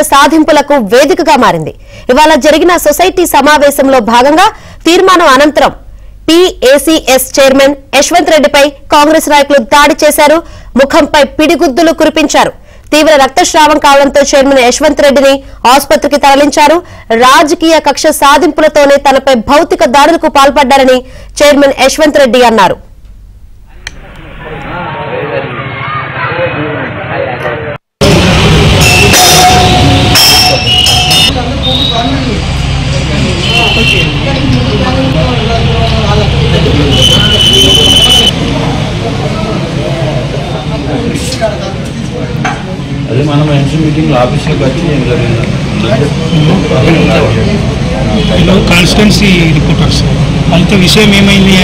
సాధింపులకు వేదికగా మారింది. ఇవాళ జరిగిన సొసైటీ సమావేశంలో భాగంగా తీర్మానం అనంతరం పీఏసీఎస్ చైర్మన్ యశ్వంత్ రెడ్డిపై కాంగ్రెస్ నాయకులు దాడి చేశారు. ముఖంపై పిడిగుద్దులు కురిపించారు. తీవ్ర రక్తస్రావం కావడంతో చైర్మన్ యశ్వంత్ రెడ్డిని ఆసుపత్రికి తరలించారు. రాజకీయ కక్ష సాధింపులతోనే తనపై భౌతిక దాడులకు పాల్పడ్డారని చైర్మన్ యశ్వంత్ రెడ్డి అన్నారు. అదే మనం ఎన్సీ మీటింగ్ ఆఫీస్లోకి వచ్చి కాన్స్టిట్యున్సీ రిపోర్టర్స్ అయితే విషయం ఏమైంది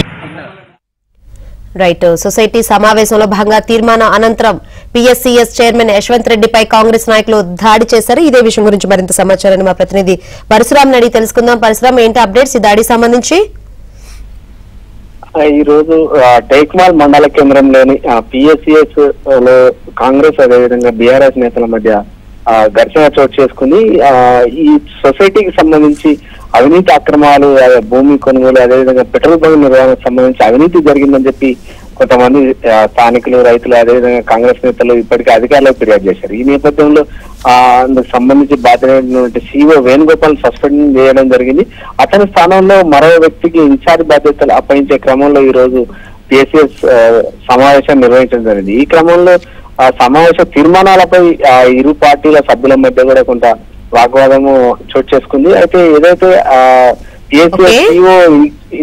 రైట్. సొసైటీ సమావేశంలో భాగంగా తీర్మానం అనంతరం పీఎస్సీఎస్ చైర్మన్ యశ్వంత్ రెడ్డిపై కాంగ్రెస్ నాయకులు దాడి చేశారు. ఇదే విషయం గురించి మరింత సమాచారాన్ని మా ప్రతినిధి పరశురామ్ అడిగి తెలుసుకుందాం. పరశురామ్, ఏంటి అప్డేట్స్ ఈ దాడికి సంబంధించి? ఈ రోజు టేక్మాల్ మండల కేంద్రంలోని పిఎస్సిఎస్ లో కాంగ్రెస్ అదేవిధంగా బీఆర్ఎస్ నేతల మధ్య ఘర్షణ చోటు చేసుకుని ఈ సొసైటీకి సంబంధించి అవినీతి అక్రమాలు, భూమి కొనుగోలు, అదేవిధంగా పెట్రోల్ బంక్ నిర్వహణకు సంబంధించి అవినీతి జరిగిందని చెప్పి కొంతమంది స్థానికులు, రైతులు, అదేవిధంగా కాంగ్రెస్ నేతలు ఇప్పటికే అధికారులకు ఫిర్యాదు చేశారు. ఈ నేపథ్యంలో అందుకు సంబంధించి బాధ్యతైనటువంటి సిఇఓ వేణుగోపాల్ సస్పెండ్ చేయడం జరిగింది. అతని స్థానంలో మరో వ్యక్తికి ఇన్ఛార్జ్ బాధ్యతలు అప్పగించే క్రమంలో ఈ రోజు పిఎస్సిఎస్ సమావేశం నిర్వహించడం జరిగింది. ఈ క్రమంలో సమావేశ తీర్మానాలపై ఇరు పార్టీల సభ్యుల మధ్య కూడా కొంత వాగ్వాదము చోటు చేసుకుంది. అయితే ఏదైతే పిఎస్సిఎస్ సిఇఓ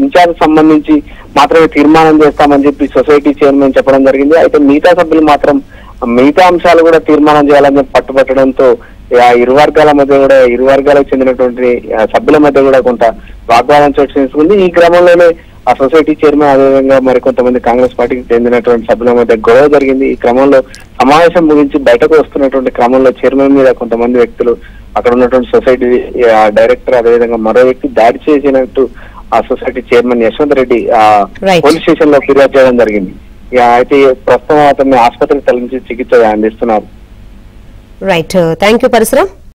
ఇన్ఛార్జ్ సంబంధించి మాత్రమే తీర్మానం చేస్తామని చెప్పి సొసైటీ చైర్మన్ చెప్పడం జరిగింది. అయితే మిగతా సభ్యులు మాత్రం మిగతా అంశాలు కూడా తీర్మానం చేయాలని చెప్పి పట్టుబట్టడంతో ఇరు వర్గాలకు చెందినటువంటి సభ్యుల మధ్య కూడా కొంత వాగ్వాదం చోటు చేసుకుంది. ఈ క్రమంలోనే ఆ సొసైటీ చైర్మన్ అదేవిధంగా మరికొంతమంది కాంగ్రెస్ పార్టీకి చెందినటువంటి సభ్యుల మధ్య గొడవ జరిగింది. ఈ క్రమంలో సమావేశం ముగించి బయటకు వస్తున్నటువంటి క్రమంలో చైర్మన్ మీద కొంతమంది వ్యక్తులు, అక్కడ ఉన్నటువంటి సొసైటీ డైరెక్టర్ అదేవిధంగా మరో వ్యక్తి దాడి చేసినట్టు ఆ society chairman Yashwant Reddy police station లో ఫిర్యాదు చేయడం జరిగింది. అయితే ప్రస్తుతం అతన్ని ఆసుపత్రికి తరలించి చికిత్స అందిస్తున్నారు. Right, thank you Parashuram.